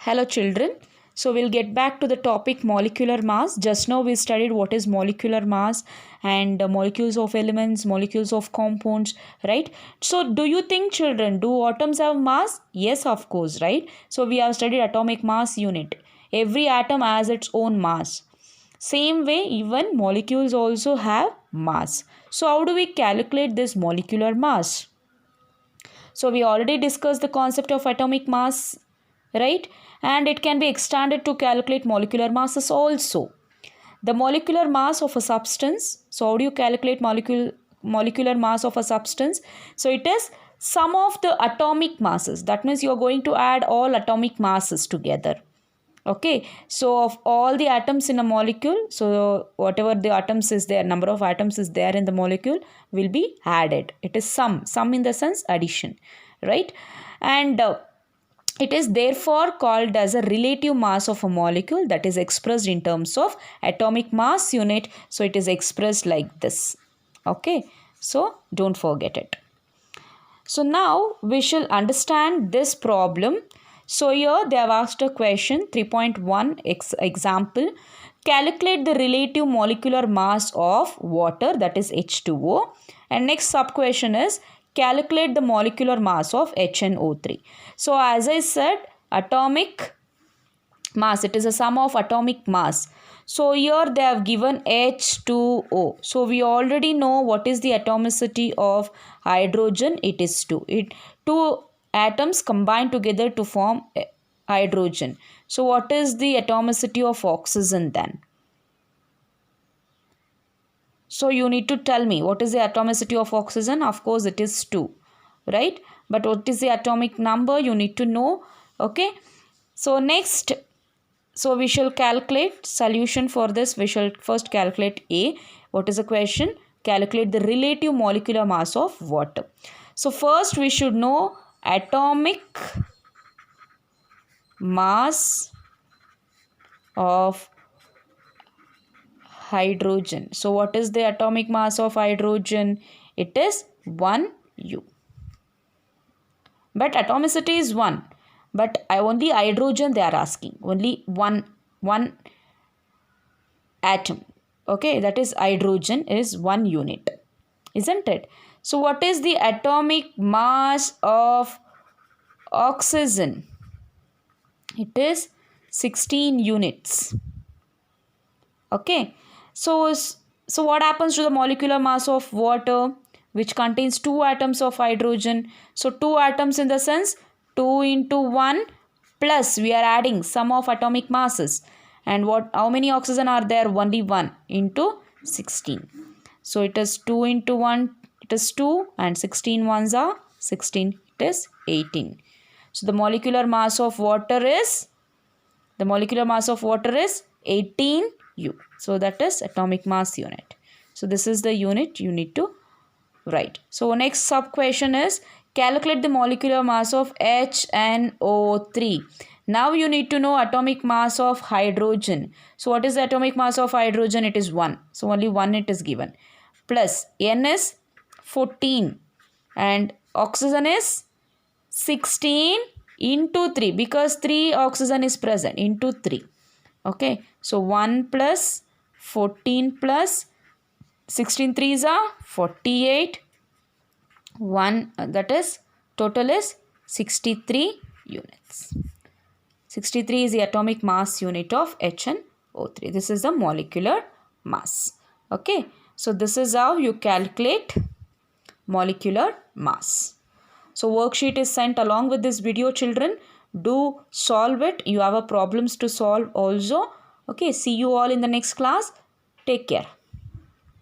Hello children. So we'll get back to the topic molecular mass. Just now we studied what is molecular mass and molecules of elements, molecules of compounds, right? So do you think children, do atoms have mass? Yes, of course, right? So we have studied atomic mass unit. Every atom has its own mass. Same way, even molecules also have mass. So how do we calculate this molecular mass? So we already discussed the concept of atomic mass, right? And it can be extended to calculate molecular masses also. The molecular mass of a substance. So how do you calculate molecular mass of a substance? So it is sum of the atomic masses. That means you are going to add all atomic masses together. Okay, so of all the atoms in a molecule, so whatever the atoms is there, number of atoms is there in the molecule will be added. It is sum in the sense addition, right? And it is therefore called as a relative mass of a molecule, that is expressed in terms of atomic mass unit. So it is expressed like this. Okay, so don't forget it. So now we shall understand this problem. So here they have asked a question 3.1 example. Calculate the relative molecular mass of water, that is H2O. And next sub question is calculate the molecular mass of HNO3. So as I said, atomic mass, it is a sum of atomic mass. So here they have given H2O. So we already know what is the atomicity of hydrogen. It is 2. Two atoms combine together to form hydrogen. So what is the atomicity of oxygen then? So you need to tell me what is the atomicity of oxygen. Of course it is 2, right? But what is the atomic number? You need to know. Okay. So next, so we shall calculate solution for this. We shall first calculate A. What is the question? Calculate the relative molecular mass of water. So first we should know atomic mass of hydrogen. So what is the atomic mass of hydrogen? It is 1U. But atomicity is 1. But only hydrogen they are asking. Only one atom. Okay, that is hydrogen is 1 unit. Isn't it? So what is the atomic mass of oxygen? It is 16 units. Okay. So what happens to the molecular mass of water, which contains 2 atoms of hydrogen? So 2 atoms in the sense 2 into 1 plus we are adding sum of atomic masses. And how many oxygen are there? Only 1 into 16. So it is 2 into 1, it is 2, and 16 ones are 16, it is 18. So the molecular mass of water is 18U. So that is atomic mass unit. So this is the unit you need to write. So next sub question is calculate the molecular mass of HNO3. Now you need to know atomic mass of hydrogen. So what is the atomic mass of hydrogen? It is 1. So only 1 it is given. Plus N is 14 and oxygen is 16 into 3 because 3 oxygen is present into 3. Okay. So 1 plus 14 plus 16 3s are 48. 1 that is total is 63 units. 63 is the atomic mass unit of HNO3. This is the molecular mass. Okay. So this is how you calculate molecular mass. So worksheet is sent along with this video, children. Do solve it. You have a problems to solve also. Okay. See you all in the next class. Take care.